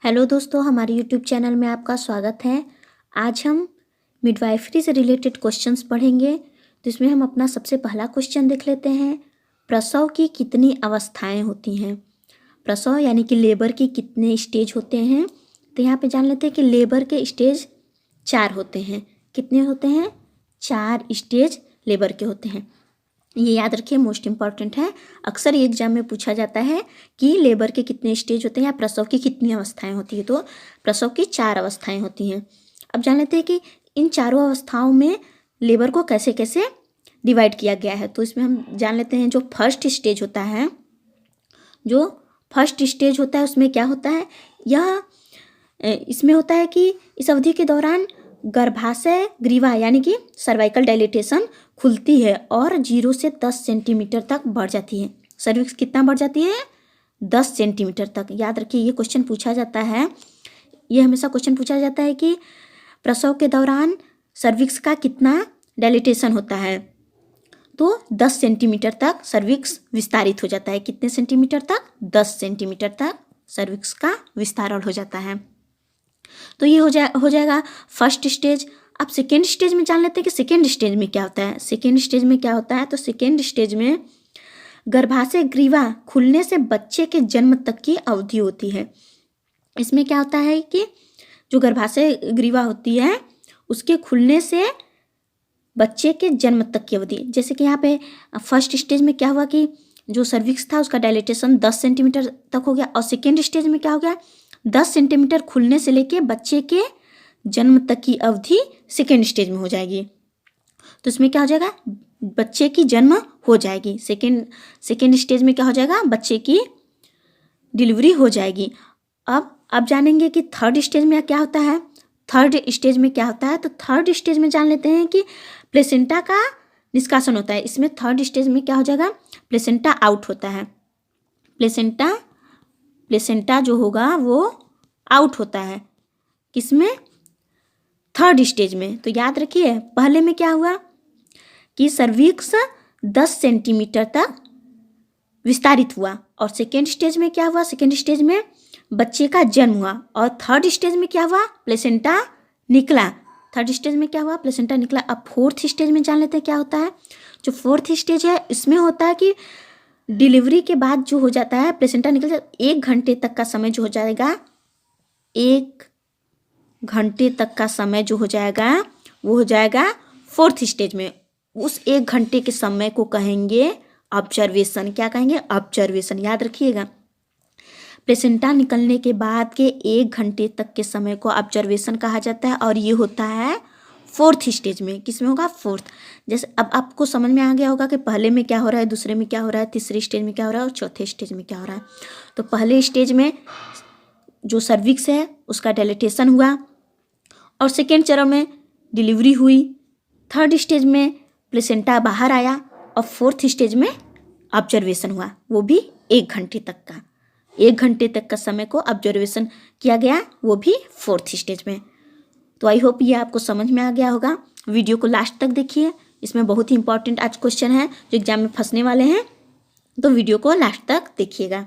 Hello दोस्तों, हमारे YouTube channel में आपका स्वागत है। आज हम मिडवाइफरी से रिलेटेड क्वेश्चंस पढ़ेंगे। तो इसमें हम अपना सबसे पहला क्वेश्चन देख लेते हैं। प्रसव की कितनी अवस्थाएं होती हैं? प्रसव यानी कि लेबर की कितने स्टेज होते हैं? तो यहाँ पे जान लेते हैं कि लेबर के स्टेज 4 होते हैं। कितने होते हैं? 4 स्टेज लेबर के होते हैं। ये याद रखिए, मोस्ट इम्पॉर्टेंट है। अक्सर ये एग्जाम में पूछा जाता है कि लेबर के कितने स्टेज होते हैं या प्रसव की कितनी अवस्थाएं होती है। तो प्रसव की 4 अवस्थाएं होती हैं। अब जान लेते हैं कि इन चारों अवस्थाओं में लेबर को कैसे कैसे डिवाइड किया गया है। तो इसमें हम जान लेते हैं जो फर्स्ट स्टेज होता है उसमें क्या होता है, यह इसमें होता है कि इस अवधि के दौरान गर्भाशय ग्रीवा यानी कि सर्वाइकल डायलिटेशन खुलती है और 0 से 10 सेंटीमीटर तक बढ़ जाती है। सर्विक्स कितना बढ़ जाती है? 10 सेंटीमीटर तक। याद रखिए, ये क्वेश्चन पूछा जाता है, ये हमेशा क्वेश्चन पूछा जाता है कि प्रसव के दौरान सर्विक्स का कितना डायलिटेशन होता है। तो 10 सेंटीमीटर तक सर्विक्स विस्तारित हो जाता है। कितने सेंटीमीटर तक? 10 सेंटीमीटर तक सर्विक्स का विस्तारण हो जाता है। तो ये हो जाएगा फर्स्ट स्टेज। अब सेकेंड स्टेज में जान लेते हैं कि सेकेंड स्टेज में क्या होता है। सेकेंड स्टेज में क्या होता है? तो सेकेंड स्टेज में गर्भाशय ग्रीवा खुलने से बच्चे के जन्म तक की अवधि होती है। इसमें क्या होता है कि जो गर्भाशय ग्रीवा होती है उसके खुलने से बच्चे के जन्म तक की अवधि, जैसे कि यहाँ पे फर्स्ट स्टेज में क्या हुआ कि जो सर्विक्स था उसका डायलिटेशन 10 सेंटीमीटर तक हो गया, और सेकेंड स्टेज में क्या हो गया, 10 सेंटीमीटर खुलने से लेके बच्चे के जन्म तक की अवधि सेकेंड स्टेज में हो जाएगी। तो इसमें क्या हो जाएगा, बच्चे की जन्म हो जाएगी। सेकेंड स्टेज में क्या हो जाएगा, बच्चे की डिलीवरी हो जाएगी। अब जानेंगे कि थर्ड स्टेज में क्या होता है। थर्ड स्टेज में क्या होता है, तो थर्ड स्टेज में जान लेते हैं कि प्लेसेंटा का निष्कासन होता है। इसमें थर्ड स्टेज में क्या हो जाएगा, प्लेसेंटा आउट होता है। प्लेसेंटा जो होगा वो आउट होता है। किसमें? थर्ड स्टेज में। तो याद रखिए, पहले में क्या हुआ कि सर्विक्स 10 सेंटीमीटर तक विस्तारित हुआ, और सेकेंड स्टेज में क्या हुआ, सेकेंड स्टेज में बच्चे का जन्म हुआ, और थर्ड स्टेज में क्या हुआ, प्लेसेंटा निकला। थर्ड स्टेज में क्या हुआ, प्लेसेंटा निकला। अब फोर्थ स्टेज में जान लेते हैं क्या होता है। जो फोर्थ स्टेज है इसमें होता है कि डिलीवरी के बाद जो हो जाता है, प्लेसेंटा निकल जाता है, 1 घंटे तक का समय जो हो जाएगा, 1 घंटे तक का समय जो हो जाएगा वो हो जाएगा फोर्थ स्टेज में। उस 1 घंटे के समय को कहेंगे ऑब्जर्वेशन। क्या कहेंगे? ऑब्जर्वेशन। याद रखिएगा, प्लेसेंटा निकलने के बाद के 1 घंटे तक के समय को ऑब्जर्वेशन कहा जाता है, और ये होता है फोर्थ स्टेज में। किसमें होगा? फोर्थ। जैसे अब आपको समझ में आ गया होगा कि पहले में क्या हो रहा है, दूसरे में क्या हो रहा है, तीसरे स्टेज में क्या हो रहा है और चौथे स्टेज में क्या हो रहा है। तो पहले स्टेज में जो सर्विक्स है उसका डायलिटेशन हुआ, और सेकेंड चरण में डिलीवरी हुई। थर्ड स्टेज में प्लेसेंटा बाहर आया, और फोर्थ स्टेज में ऑब्जर्वेशन हुआ, वो भी 1 घंटे तक का। 1 घंटे तक का समय को ऑब्जर्वेशन किया गया, वो भी फोर्थ स्टेज में। तो आई होप ये आपको समझ में आ गया होगा। वीडियो को लास्ट तक देखिए, इसमें बहुत ही इंपॉर्टेंट आज क्वेश्चन है जो एग्जाम में फंसने वाले हैं, तो वीडियो को लास्ट तक देखिएगा।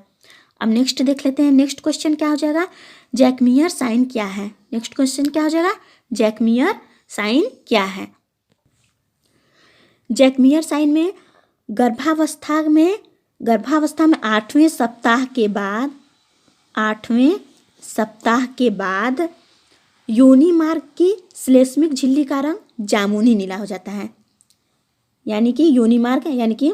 अब नेक्स्ट देख लेते हैं। नेक्स्ट क्वेश्चन क्या हो जाएगा, जैकमियर साइन क्या है। नेक्स्ट क्वेश्चन क्या हो जाएगा, जैकमियर साइन क्या है। जैकमियर साइन में गर्भावस्था में 8वें सप्ताह के बाद योनि मार्ग की श्लेष्मिक झिल्ली का रंग जामुनी नीला हो जाता है। यानी कि योनि मार्ग यानी कि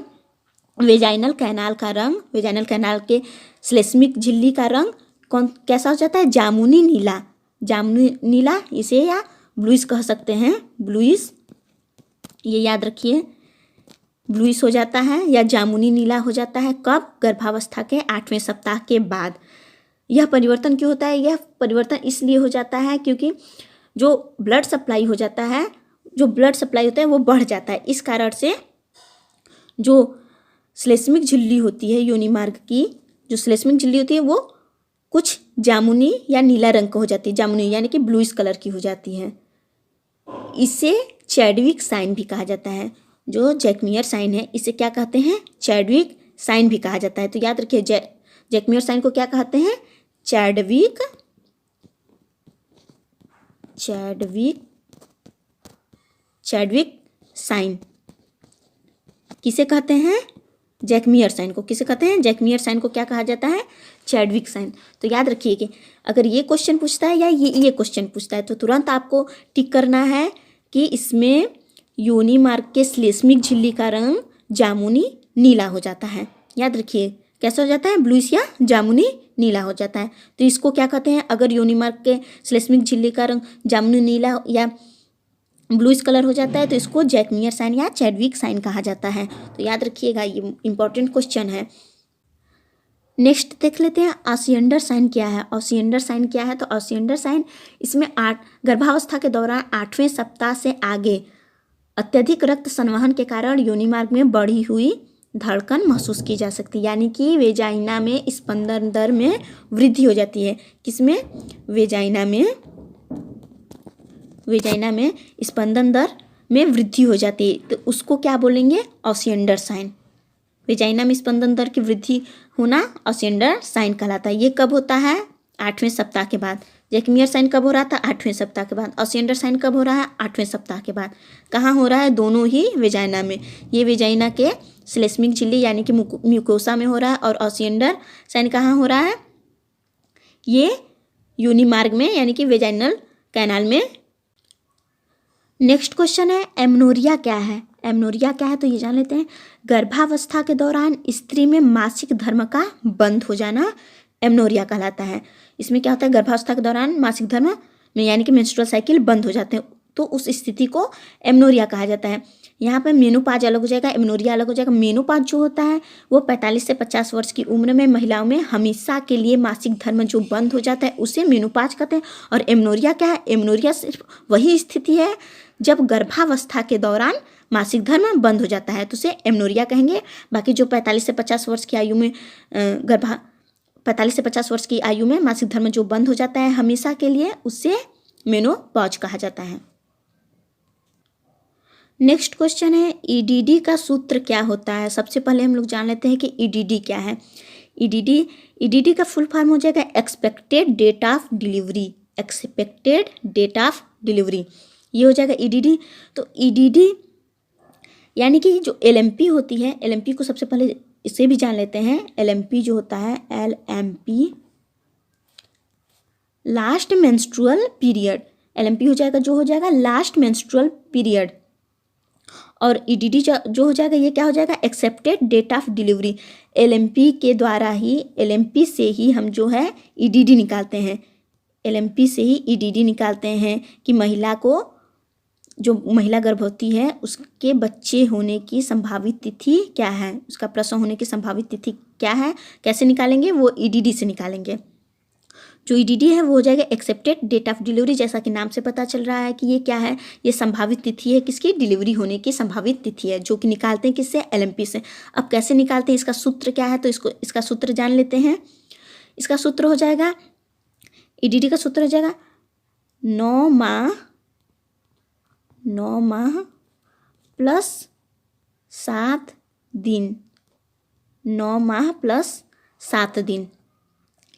वेजाइनल कैनाल का रंग, वेजाइनल कैनाल के श्लेष्मिक झिल्ली का रंग कैसा हो जाता है, जामुनी नीला। जामुनी नीला इसे या ब्लूइश कह सकते हैं, ब्लूइश। ये याद रखिए, ब्लूइश हो जाता है या जामुनी नीला हो जाता है। कब? गर्भावस्था के 8वें सप्ताह के बाद। यह परिवर्तन क्यों होता है? यह परिवर्तन इसलिए हो जाता है क्योंकि जो ब्लड सप्लाई होता है वो बढ़ जाता है। इस कारण से जो श्लेष्मिक झिल्ली होती है, योनि मार्ग की जो श्लेष्मिक झिल्ली होती है वो कुछ जामुनी या नीला रंग का हो जाती है। जामुनी यानी कि ब्लूइश कलर की हो जाती है। इसे चैडविक साइन भी कहा जाता है। जो जैकमियर साइन है इसे क्या कहते हैं, चैडविक साइन भी कहा जाता है। तो याद रखिए, जैकमियर साइन को क्या कहते हैं, चैडविक चैडविक साइन किसे कहते हैं? जैकमियर साइन को। किसे कहते हैं? जैकमियर साइन को क्या कहा जाता है? Chadwick sign. तो याद रखिए कि अगर ये क्वेश्चन पूछता है या ये क्वेश्चन पूछता है तो तुरंत आपको टिक करना है कि इसमें योनि मार्ग के श्लेष्मिक झिल्ली का रंग जामुनी नीला हो जाता है। याद रखिए कैसा हो जाता है? ब्लूइश या जामुनी नीला हो जाता है। तो इसको क्या कहते हैं? अगर योनि मार्ग के श्लेष्मिक झिल्ली का रंग जामुनी नीला या ब्लूइश कलर हो जाता है तो इसको जैकमियर साइन या चैडविक साइन कहा जाता है। तो याद रखिएगा, ये इंपॉर्टेंट क्वेश्चन है। नेक्स्ट देख लेते हैं ऑसिएंडर साइन क्या है। ऑसिएंडर साइन क्या है? तो ऑसिएंडर साइन इसमें गर्भावस्था के दौरान 8वें सप्ताह से आगे अत्यधिक रक्त संवहन के कारण योनि मार्ग में बढ़ी हुई धड़कन महसूस की जा सकती है, यानी कि वेजाइना में स्पंदन दर में वृद्धि हो जाती है। किसमें? वेजाइना में स्पंदन दर में वृद्धि हो जाती है, तो उसको क्या बोलेंगे? ऑसिएंडर साइन। वेजाइना में स्पंदन दर की वृद्धि होना ऑसिएंडर साइन कहलाता है। ये कब होता है? 8वें सप्ताह के बाद। जैकमियर साइन कब हो रहा था? 8वें सप्ताह के बाद। ऑसिएंडर साइन कब हो रहा है? 8वें सप्ताह के बाद। कहाँ हो रहा है? दोनों ही वेजाइना में। ये वेजाइना के श्लेष्मिक झिल्ली यानी कि म्यूकोसा में हो रहा है और ऑसिएंडर साइन कहाँ हो रहा है? ये योनि मार्ग में यानी कि वेजाइनल कैनाल में। नेक्स्ट क्वेश्चन है एमनोरिया क्या है? एमनोरिया क्या है? तो ये जान लेते हैं। गर्भावस्था के दौरान स्त्री में मासिक धर्म का बंद हो जाना एमनोरिया कहलाता है। इसमें क्या होता है? गर्भावस्था के दौरान मासिक धर्म में यानी कि मेंस्ट्रुअल साइकिल बंद हो जाते हैं, तो उस स्थिति को एमनोरिया कहा जाता है। यहाँ पर मेनोपाज अलग हो जाएगा, एमनोरिया अलग हो जाएगा। मेनोपाज जो होता है वो 45 से 50 वर्ष की उम्र में महिलाओं में हमेशा के लिए मासिक धर्म जो बंद हो जाता है उसे मेनोपाज कहते हैं। और एमनोरिया क्या है? एमनोरिया सिर्फ वही स्थिति है जब गर्भावस्था के दौरान मासिक धर्म बंद हो जाता है तो उसे एमनोरिया कहेंगे। बाकी जो 45 से 50 वर्ष की आयु में 45 से 50 वर्ष की आयु में मासिक धर्म जो बंद हो जाता है हमेशा के लिए, उससे मेनोपॉज कहा जाता है। नेक्स्ट क्वेश्चन है ईडीडी का सूत्र क्या होता है? सबसे पहले हम लोग जान लेते हैं कि ईडीडी क्या है। ईडीडी का फुल फॉर्म हो जाएगा expected date of delivery. Expected date of delivery ये हो जाएगा ईडीडी। तो ईडीडी यानी कि जो एलएमपी होती है, एलएमपी को सबसे पहले इसे भी जान लेते हैं। एलएमपी जो होता है LMP last menstrual period. LMP हो जाएगा जो हो जाएगा लास्ट मेंस्ट्रुअल पीरियड। और ईडीडी जो हो जाएगा ये क्या हो जाएगा? Accepted date of delivery. LMP के द्वारा ही, एलएमपी से ही हम जो है ईडीडी निकालते हैं। एलएमपी से ही ईडीडी निकालते हैं कि महिला को, जो महिला गर्भवती है उसके बच्चे होने की संभावित तिथि क्या है, उसका प्रसव होने की संभावित तिथि क्या है, कैसे निकालेंगे? वो ईडीडी से निकालेंगे। जो ईडीडी है वो हो जाएगा एक्सेप्टेड डेट ऑफ डिलीवरी। जैसा कि नाम से पता चल रहा है कि ये क्या है? ये संभावित तिथि है, किसकी? डिलीवरी होने की संभावित तिथि है, जो कि निकालते हैं किससे? एलएमपी से। अब कैसे निकालते हैं? इसका सूत्र क्या है? तो इसका सूत्र जान लेते हैं। इसका सूत्र हो जाएगा, ईडीडी का सूत्र हो जाएगा 9 माह प्लस 7 दिन। 9 माह प्लस 7 दिन।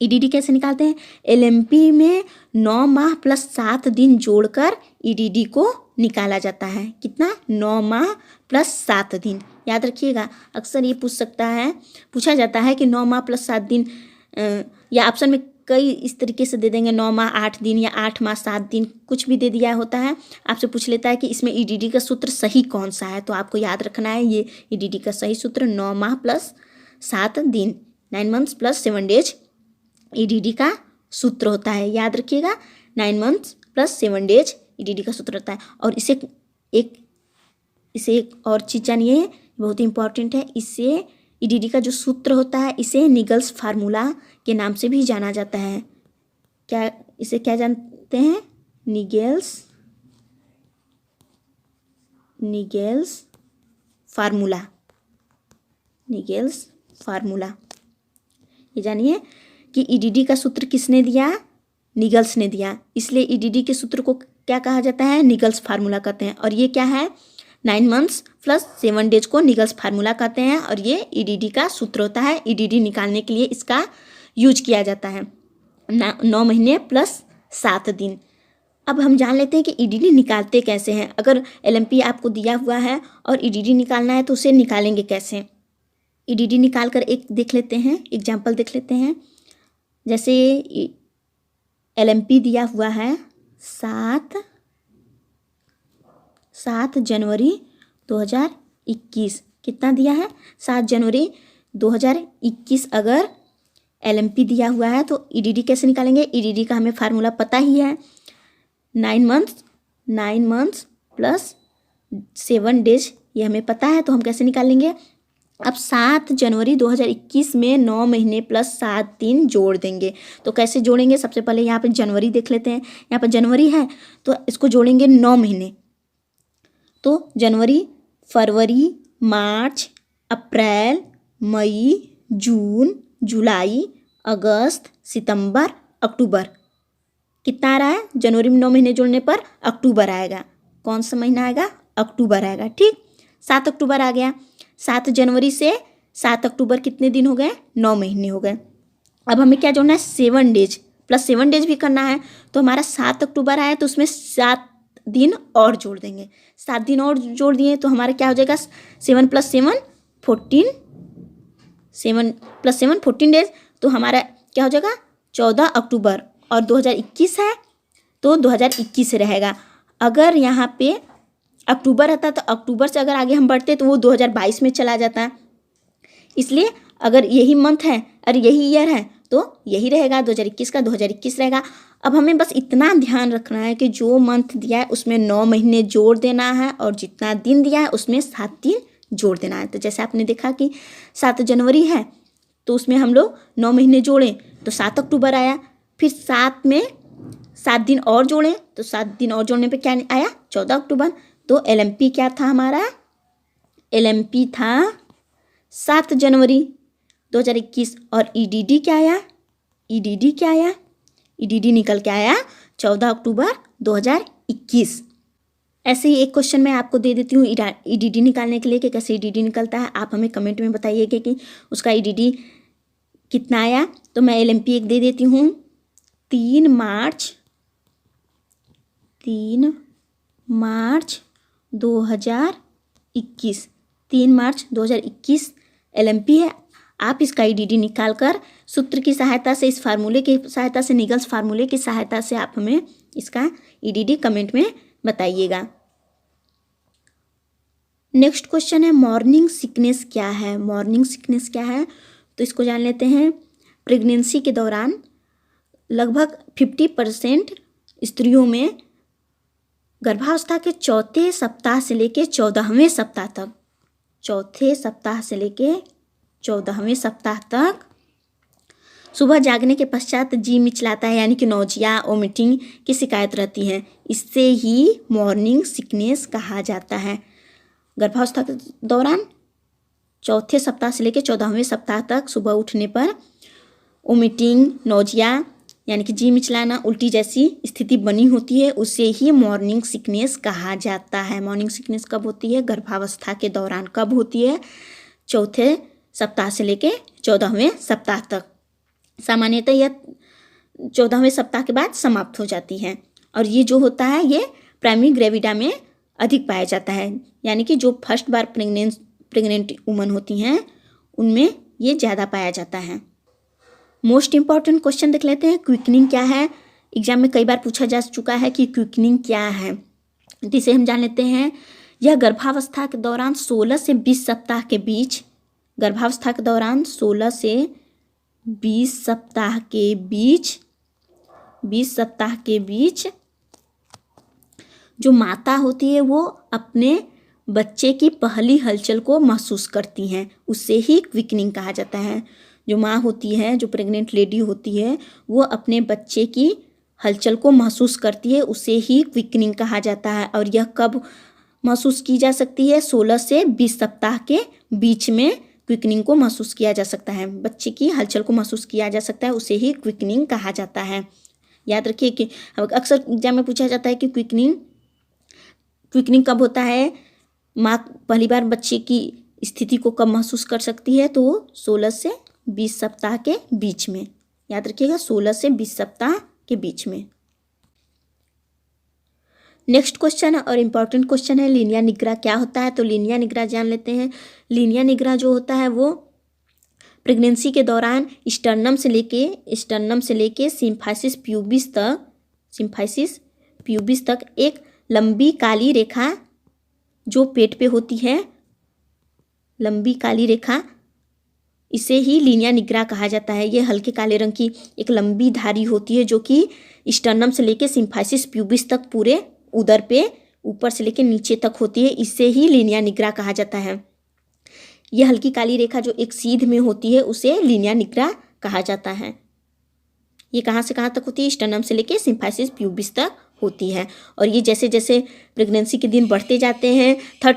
ईडीडी कैसे निकालते हैं? एलएमपी में 9 माह प्लस 7 दिन जोड़कर ईडीडी को निकाला जाता है। कितना? 9 माह प्लस 7 दिन। याद रखिएगा, अक्सर ये पूछा जाता है कि 9 माह प्लस 7 दिन, या ऑप्शन में कई इस तरीके से दे देंगे 9 माह 8 दिन या 8 माह 7 दिन, कुछ भी दे दिया होता है। आपसे पूछ लेता है कि इसमें ईडीडी का सूत्र सही कौन सा है, तो आपको याद रखना है ये ईडीडी का सही सूत्र 9 माह प्लस 7 दिन, 9 मंथ्स प्लस 7 डेज ईडीडी का सूत्र होता है। याद रखिएगा, 9 मंथ्स प्लस 7 डेज ईडीडी का सूत्र होता है। और इसे एक और चीज़ जानिए, बहुत ही इंपॉर्टेंट है। इससे ईडीडी का जो सूत्र होता है इसे निगल्स फार्मूला के नाम से भी जाना जाता है। इसे क्या जानते हैं? निगेल्स फार्मूला। ये जानिए कि ईडीडी का सूत्र किसने दिया? निगल्स ने दिया। इसलिए ईडीडी के सूत्र को क्या कहा जाता है? निगल्स फार्मूला कहते हैं। और ये क्या है? 9 मंथ्स प्लस 7 डेज को निगल्स फार्मूला कहते हैं और ये ईडीडी का सूत्र होता है। ईडीडी निकालने के लिए इसका यूज किया जाता है। 9 महीने प्लस 7 दिन। अब हम जान लेते हैं कि ईडीडी निकालते कैसे हैं। अगर एलएमपी आपको दिया हुआ है और ईडीडी निकालना है तो उसे निकालेंगे कैसे। ईडीडी निकाल कर एक देख लेते हैं, एग्जाम्पल देख लेते हैं। जैसे एलएमपी दिया हुआ है 7 जनवरी 2021। कितना दिया है? 7 जनवरी 2021 अगर एलएमपी दिया हुआ है तो ईडीडी कैसे निकालेंगे? ईडीडी का हमें फार्मूला पता ही है, 9 मंथ्स प्लस 7 डेज, ये हमें पता है। तो हम कैसे निकालेंगे? अब 7 जनवरी 2021 में 9 महीने प्लस 7 दिन जोड़ देंगे। तो कैसे जोड़ेंगे? सबसे पहले यहाँ पे जनवरी देख लेते हैं। यहाँ पर जनवरी है तो इसको जोड़ेंगे 9 महीने। तो जनवरी, फरवरी, मार्च, अप्रैल, मई, जून, जुलाई, अगस्त, सितंबर, अक्टूबर। कितना आ रहा है? जनवरी में 9 महीने जोड़ने पर अक्टूबर आएगा। कौन सा महीना आएगा? अक्टूबर आएगा। ठीक, 7 अक्टूबर आ गया। 7 जनवरी से 7 अक्टूबर कितने दिन हो गए? 9 महीने हो गए। अब हमें क्या जोड़ना है? 7 डेज प्लस 7 डेज भी करना है। तो हमारा 7 अक्टूबर आया तो उसमें 7 दिन और जोड़ देंगे। 7 दिन और जोड़ दिए तो हमारा क्या हो जाएगा? 7 + 7 14, 7 + 7 14 डेज। तो हमारा क्या हो जाएगा? 14 अक्टूबर। और 2021 है तो 2021 रहेगा। अगर यहाँ पे अक्टूबर रहता तो अक्टूबर से अगर आगे हम बढ़ते तो वो 2022 में चला जाता। इसलिए अगर यही मंथ है और यही ईयर है तो यही रहेगा, 2021 का 2021 रहेगा। अब हमें बस इतना ध्यान रखना है कि जो मंथ दिया है उसमें 9 महीने जोड़ देना है और जितना दिन दिया है उसमें 7 दिन जोड़ देना है। तो जैसे आपने देखा कि 7 जनवरी है तो उसमें हम लोग 9 महीने जोड़ें तो 7 अक्टूबर आया। फिर 7 में 7 दिन और जोड़ें तो 7 दिन और जोड़ने पे क्या आया? 14 अक्टूबर। तो एलएमपी क्या था हमारा? एलएमपी था 7 जनवरी 2021। और ईडीडी क्या आया? ईडीडी क्या आया? ईडीडी निकल के आया 14 अक्टूबर 2021। ऐसे ही एक क्वेश्चन मैं आपको दे देती हूँ ईडीडी निकालने के लिए कि कैसे ईडीडी निकलता है। आप हमें कमेंट में बताइएगा कि उसका ईडीडी कितना आया। तो मैं एलएमपी एक दे देती हूँ, 3 मार्च 2021। 3 मार्च 2021 एलएमपी है। आप इसका ईडीडी निकाल कर सूत्र की सहायता से, इस फार्मूले की सहायता से, निगल्स फार्मूले की सहायता से आप हमें इसका ईडीडी कमेंट में बताइएगा। नेक्स्ट क्वेश्चन है मॉर्निंग सिकनेस क्या है? मॉर्निंग सिकनेस क्या है तो इसको जान लेते हैं। प्रेगनेंसी के दौरान लगभग 50% स्त्रियों में गर्भावस्था के चौथे सप्ताह से लेकर 14वें सप्ताह तक, चौथे सप्ताह से लेकर 14वें सप्ताह तक सुबह जागने के पश्चात जी मिचलाता है, यानी कि नौजिया, वोमिटिंग की शिकायत रहती है। इससे ही मॉर्निंग सिकनेस कहा जाता है। गर्भावस्था के दौरान चौथे सप्ताह से लेकर 14वें सप्ताह तक सुबह उठने पर वोमिटिंग, नौजिया यानी कि जी मिचलाना, उल्टी जैसी स्थिति बनी होती है, उसे ही मॉर्निंग सिकनेस कहा जाता है। मॉर्निंग सिकनेस कब होती है? गर्भावस्था के दौरान। कब होती है? चौथे सप्ताह से लेकर 14वें सप्ताह तक। सामान्यतः यह 14वें सप्ताह के बाद समाप्त हो जाती है। और ये जो होता है ये प्राइमरी ग्रेविडा में अधिक पाया जाता है, यानी कि जो फर्स्ट बार प्रेग्नेंट वुमन होती हैं उनमें ये ज़्यादा पाया जाता है। मोस्ट इम्पॉर्टेंट क्वेश्चन देख लेते हैं, क्विकनिंग क्या है? एग्जाम में कई बार पूछा जा चुका है कि क्विकनिंग क्या है, जिसे हम जान लेते हैं। यह गर्भावस्था के दौरान 16 से 20 सप्ताह के बीच, गर्भावस्था के दौरान 16 से 20 सप्ताह के बीच, 20 सप्ताह के बीच जो माता होती है वो अपने बच्चे की पहली हलचल को महसूस करती हैं, उससे ही क्विकनिंग कहा जाता है। जो माँ होती है, जो प्रेग्नेंट लेडी होती है, वो अपने बच्चे की हलचल को महसूस करती है, उसे ही क्विकनिंग कहा जाता है। और यह कब महसूस की जा सकती है? 16 से 20 सप्ताह के बीच में क्विकनिंग को महसूस किया जा सकता है, बच्चे की हलचल को महसूस किया जा सकता है, उसे ही क्विकनिंग कहा जाता है। याद रखिए कि अक्सर एग्जाम में पूछा जाता है कि क्विकनिंग कब होता है, माँ पहली बार बच्चे की स्थिति को कब महसूस कर सकती है, तो वो 16 से 20 सप्ताह के बीच में। याद रखिएगा 16 से 20 सप्ताह के बीच में। नेक्स्ट क्वेश्चन और इम्पॉर्टेंट क्वेश्चन है, लीनिया निग्रा क्या होता है। तो लीनिया निग्रा जान लेते हैं। लीनिया निग्रा जो होता है वो प्रेगनेंसी के दौरान स्टर्नम से लेके सिम्फाइसिस प्यूबिस तक एक लंबी काली रेखा जो पेट पे होती है, लंबी काली रेखा, इसे ही लीनिया निग्रा कहा जाता है। ये हल्के काले रंग की एक लंबी धारी होती है जो कि स्टर्नम से लेके सिम्फाइसिस प्यूबिस तक पूरे उदर पे ऊपर से लेके नीचे तक होती है, इसे ही लीनिया निग्रा कहा जाता है। ये हल्की काली रेखा जो एक सीध में होती है उसे लीनिया निग्रा कहा जाता है। ये कहाँ से कहाँ तक होती है, स्टर्नम से लेके सिम्फाइसिस प्यूबिस तक होती है। और ये जैसे जैसे प्रेगनेंसी के दिन बढ़ते जाते हैं, थर्ड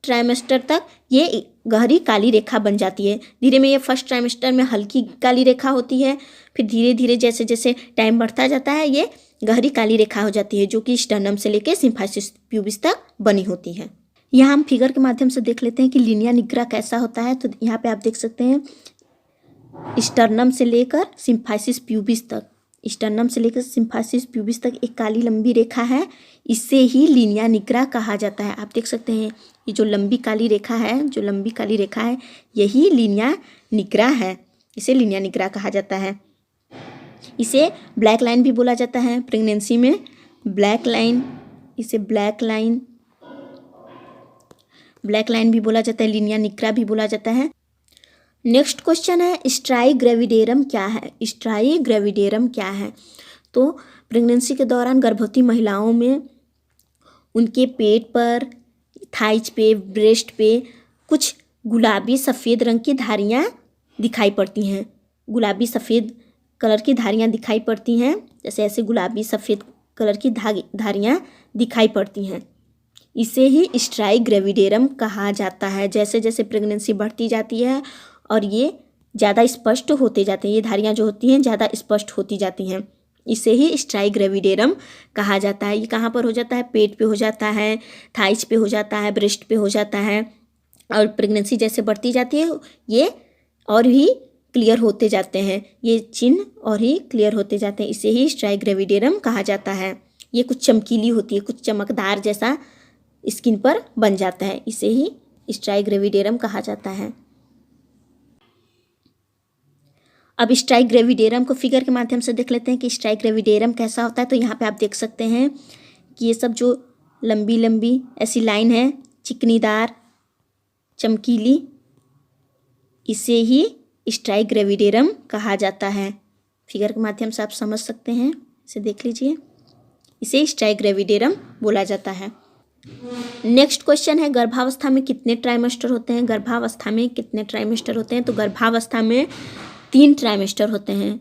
ट्राइमेस्टर तक ये गहरी काली रेखा बन जाती है। धीरे में ये फर्स्ट ट्राइमेस्टर में हल्की काली रेखा होती है, फिर धीरे धीरे जैसे जैसे टाइम बढ़ता जाता है ये गहरी काली रेखा हो जाती है जो कि स्टर्नम से लेके सिम्फाइसिस प्यूबिस तक बनी होती है। यहाँ हम फिगर के माध्यम से देख लेते हैं कि लीनिया निग्रा कैसा होता है। तो यहाँ पे आप देख सकते हैं स्टर्नम से लेकर सिम्फाइसिस प्यूबिस तक, स्टर्नम से लेकर सिम्फाइसिस प्यूबिस तक एक काली लंबी रेखा है, इसे ही लीनिया निग्रा कहा जाता है। आप देख सकते हैं ये जो लंबी काली रेखा है, यही लीनिया निग्रा है, इसे लीनिया निग्रा कहा जाता है। इसे ब्लैक लाइन भी बोला जाता है। प्रेगनेंसी में ब्लैक लाइन, इसे ब्लैक लाइन भी बोला जाता है, लीनिया निग्रा भी बोला जाता है। नेक्स्ट क्वेश्चन है स्ट्राइग्रेविडेरम क्या है। स्ट्राइग्रेविडेरम क्या है? तो प्रेगनेंसी के दौरान गर्भवती महिलाओं में उनके पेट पर, थाइज पे, ब्रेस्ट पे कुछ गुलाबी सफ़ेद रंग की धारियाँ दिखाई पड़ती हैं। गुलाबी सफ़ेद कलर की धारियाँ दिखाई पड़ती हैं, जैसे ऐसे गुलाबी सफ़ेद कलर की धारियाँ दिखाई पड़ती हैं, इसे ही स्ट्राइग्रेविडेरम कहा जाता है। जैसे जैसे प्रेगनेंसी बढ़ती जाती है और ये ज़्यादा स्पष्ट होते जाते हैं, ये धारियाँ जो होती हैं ज़्यादा स्पष्ट होती जाती हैं, इसे ही स्ट्राइग्रेविडेरम कहा जाता है। ये कहाँ पर हो जाता है? पेट पे हो जाता है, थाइज पे हो जाता है, ब्रेस्ट पे हो जाता है। और प्रेगनेंसी जैसे बढ़ती जाती है ये और भी क्लियर होते जाते हैं, ये चिन्ह और ही क्लियर होते जाते हैं, इसे ही स्ट्राइग्रेविडेरम कहा जाता है। ये कुछ चमकीली होती है, कुछ चमकदार जैसा स्किन पर बन जाता है, इसे ही स्ट्राइग्रेविडेरम कहा जाता है। अब स्ट्राइग्रेविडेरम को फिगर के माध्यम से देख लेते हैं कि स्ट्राइग्रेविडेरम कैसा होता है। तो यहाँ पे आप देख सकते हैं कि ये सब जो लंबी लंबी ऐसी लाइन है, चिकनीदार, चमकीली, इसे ही स्ट्राइग्रेविडेरम कहा जाता है। फिगर के माध्यम से आप समझ सकते हैं, इसे देख लीजिए, इसे स्ट्राइग्रेविडेरम बोला जाता है। नेक्स्ट क्वेश्चन है गर्भावस्था में कितने ट्राइमेस्टर होते हैं। गर्भावस्था में कितने ट्राइमेस्टर होते हैं? तो गर्भावस्था में 3 ट्राइमेस्टर होते हैं।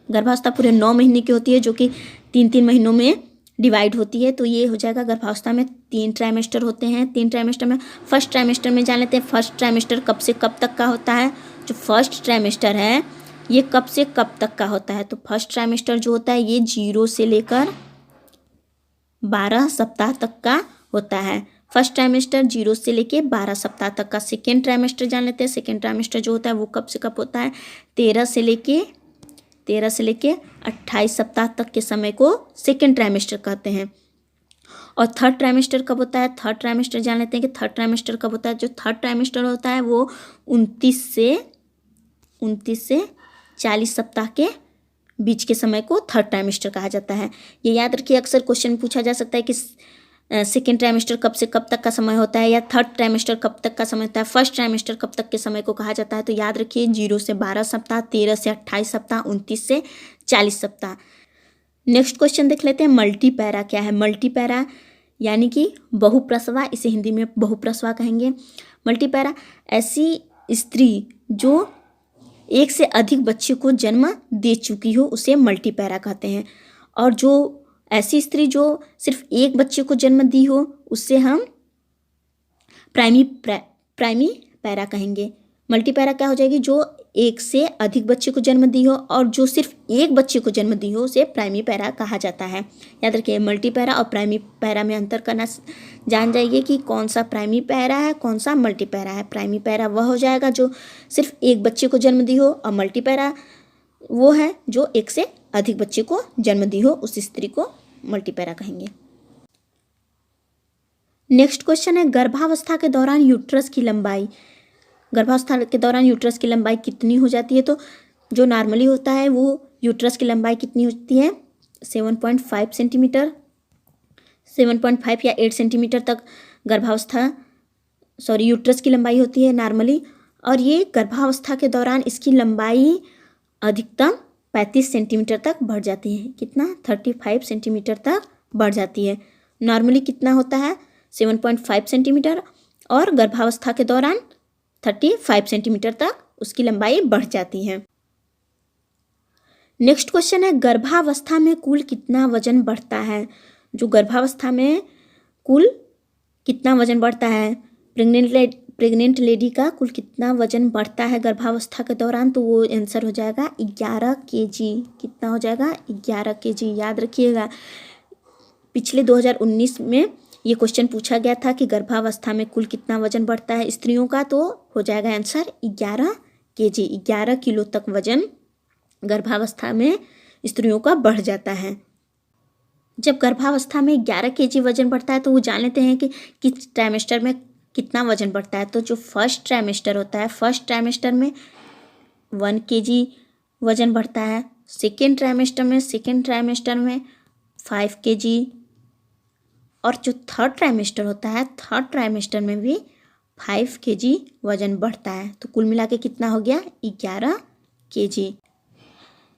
गर्भावस्था पूरे 9 महीने की होती है जो कि 3-3 महीनों में डिवाइड होती है। तो ये हो जाएगा गर्भावस्था में 3 ट्राइमेस्टर होते हैं। 3 ट्राइमेस्टर में फर्स्ट ट्राइमेस्टर में जान लेते हैं फर्स्ट ट्राइमेस्टर कब से कब तक का होता है। जो फर्स्ट ट्राइमेस्टर है ये कब से कब तक का होता है? तो फर्स्ट ट्राइमेस्टर जो होता है ये 0 से लेकर 12 सप्ताह तक का होता है। फर्स्ट ट्राइमेस्टर 0 से लेके 12 सप्ताह तक का। सेकेंड ट्राइमेस्टर जान लेते हैं। सेकेंड ट्राइमेस्टर जो होता है वो कब से कब होता है? 13 से लेके 28 सप्ताह तक के समय को सेकेंड ट्राइमेस्टर कहते हैं। और थर्ड ट्राइमेस्टर कब होता है? थर्ड ट्राइमेस्टर जान लेते हैं कि थर्ड ट्राइमेस्टर कब होता है। जो थर्ड ट्राइमेस्टर होता है वो 29 से 40 सप्ताह के बीच के समय को थर्ड ट्राइमेस्टर कहा जाता है। ये याद रखिए, अक्सर क्वेश्चन पूछा जा सकता है कि सेकेंड ट्राइमेस्टर कब से कब तक का समय होता है या थर्ड ट्राइमेस्टर कब तक का समय होता है, फर्स्ट ट्राइमेस्टर कब तक के समय को कहा जाता है। तो याद रखिए 0 से 12 सप्ताह, 13 से 28 सप्ताह, 29 से 40 सप्ताह। नेक्स्ट क्वेश्चन देख लेते हैं मल्टीपैरा क्या है। मल्टीपैरा यानी कि बहुप्रसवा, इसे हिंदी में बहुप्रसवा कहेंगे। मल्टीपैरा ऐसी स्त्री जो एक से अधिक बच्चे को जन्म दे चुकी हो उसे मल्टीपैरा कहते हैं। और जो ऐसी स्त्री जो सिर्फ एक बच्चे को जन्म दी हो उससे हम प्राइमी पैरा कहेंगे। मल्टीपैरा क्या हो जाएगी? जो एक से अधिक बच्चे को जन्म दी हो और जो सिर्फ एक बच्चे को जन्म दी हो उसे प्राइमी पैरा कहा जाता है। याद रखिए मल्टीपैरा और प्राइमी पैरा में अंतर करना जान जाइए कि कौन सा प्राइमी पैरा है कौन सा मल्टीपैरा है। प्राइमी पैरा वह हो जाएगा जो सिर्फ एक बच्चे को जन्म दी हो और मल्टीपैरा वो है जो एक से अधिक बच्चे को जन्म दी हो, उस स्त्री को मल्टीपैरा कहेंगे। नेक्स्ट क्वेश्चन है गर्भावस्था के दौरान यूट्रस की लंबाई, गर्भावस्था के दौरान यूट्रस की लंबाई कितनी हो जाती है? तो जो नॉर्मली होता है वो यूट्रस की लंबाई कितनी होती है? 7.5 सेंटीमीटर, 7.5 या 8 सेंटीमीटर तक यूट्रस की लंबाई होती है नॉर्मली। और ये गर्भावस्था के दौरान इसकी लंबाई अधिकतम 35 सेंटीमीटर तक बढ़ जाती है। कितना? 35 सेंटीमीटर तक बढ़ जाती है। नॉर्मली कितना होता है? 7.5 सेंटीमीटर, और गर्भावस्था के दौरान 35 सेंटीमीटर तक उसकी लंबाई बढ़ जाती है। नेक्स्ट क्वेश्चन है गर्भावस्था में कुल कितना वजन बढ़ता है? जो गर्भावस्था में कुल कितना वजन बढ़ता है? प्रेग्नेंट लेडी का कुल कितना वजन बढ़ता है गर्भावस्था के दौरान? तो वो आंसर हो जाएगा 11 kg। कितना हो जाएगा? 11 kg। याद रखिएगा, पिछले 2019 में ये क्वेश्चन पूछा गया था कि गर्भावस्था में कुल कितना वजन बढ़ता है स्त्रियों का, तो हो जाएगा आंसर 11 kg। 11 किलो तक वजन गर्भावस्था में स्त्रियों का बढ़ जाता है। जब गर्भावस्था में 11 kg वजन बढ़ता है तो वो जान लेते हैं कि किस ट्राइमेस्टर में कितना वजन बढ़ता है। तो जो फर्स्ट ट्राइमेस्टर होता है, फर्स्ट ट्राइमेस्टर में 1 kg वजन बढ़ता है। सेकेंड ट्राइमेस्टर में 5 kg, और जो थर्ड ट्राइमेस्टर होता है, थर्ड ट्राइमेस्टर में भी 5 kg वजन बढ़ता है। तो कुल मिला के कितना हो गया? 11 kg।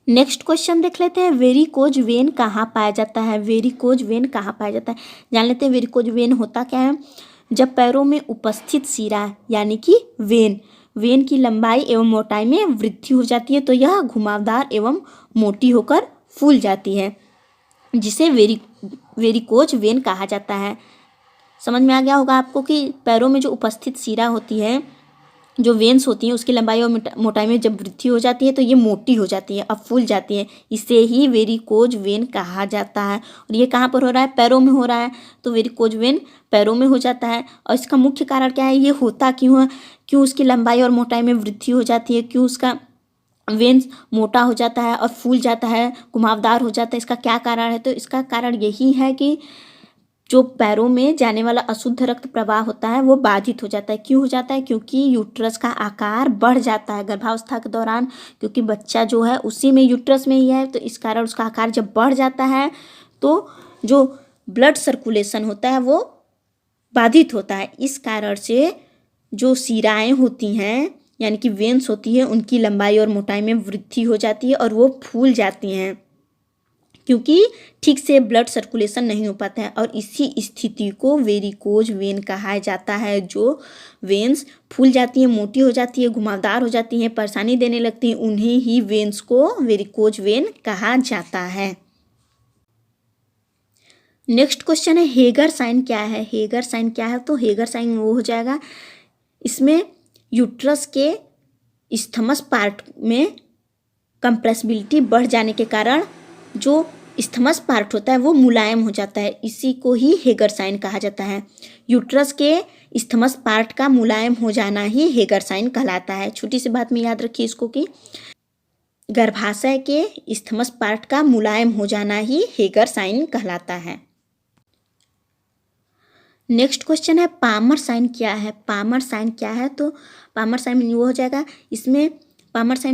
नेक्स्ट क्वेश्चन देख लेते हैं, वेरिकोज वेन कहाँ पाया जाता है? वेरिकोज वेन कहाँ पाया जाता है? जान लेते हैं वेरिकोज वेन होता क्या है। जब पैरों में उपस्थित शिरा यानी कि वेन की लंबाई एवं मोटाई में वृद्धि हो जाती है तो यह घुमावदार एवं मोटी होकर फूल जाती है, जिसे वेरिकोज वेन कहा जाता है। समझ में आ गया होगा आपको कि पैरों में जो उपस्थित शिरा होती है, जो वेन्स होती हैं, उसकी लंबाई और मोटाई में जब वृद्धि हो जाती है तो ये मोटी हो जाती है, अब फूल जाती है। इसे ही वेरिकोज वेन कहा जाता है। और ये कहाँ पर हो रहा है? पैरों में हो रहा है, तो वेरिकोज वेन पैरों में हो जाता है। और इसका मुख्य कारण क्या है? ये होता क्यों है? क्यों उसकी लंबाई और मोटाई में वृद्धि हो जाती है? क्यों उसका वेन्स मोटा हो जाता है और फूल जाता है, घुमावदार हो जाता है? इसका क्या कारण है? तो इसका कारण यही है कि जो पैरों में जाने वाला अशुद्ध रक्त प्रवाह होता है वो बाधित हो जाता है। क्यों हो जाता है? क्योंकि यूट्रस का आकार बढ़ जाता है गर्भावस्था के दौरान, क्योंकि बच्चा जो है उसी में यूट्रस में ही है, तो इस कारण उसका आकार जब बढ़ जाता है तो जो ब्लड सर्कुलेशन होता है वो बाधित होता है। इस कारण से जो शिराएँ होती हैं यानी कि वेन्स होती है, उनकी लंबाई और मोटाई में वृद्धि हो जाती है और वो फूल जाती हैं, क्योंकि ठीक से ब्लड सर्कुलेशन नहीं हो पाता है। और इसी स्थिति को वेरिकोज वेन कहा जाता है। जो वेन्स फूल जाती हैं, मोटी हो जाती है, घुमावदार हो जाती हैं, परेशानी देने लगती हैं, उन्हें ही वेन्स को वेरिकोज वेन कहा जाता है। नेक्स्ट क्वेश्चन है हेगर साइन क्या है? हेगर साइन क्या है? तो हेगर साइन वो हो जाएगा, इसमें यूट्रस के इस्थमस पार्ट में कंप्रेसिबिलिटी बढ़ जाने के कारण जो इस्थमस पार्ट होता है वो मुलायम हो जाता है। इसी को ही हेगर साइन कहा जाता है। यूट्रस के इस्थमस पार्ट का मुलायम हो जाना ही हेगर साइन कहलाता है। छोटी सी बात में याद रखिए इसको कि गर्भाशय के इस्थमस पार्ट का मुलायम हो जाना ही हेगर साइन कहलाता है। नेक्स्ट क्वेश्चन है पामर साइन क्या है? पामर साइन क्या है? तो पामर साइन वो हो जाएगा, इसमें पामर साइन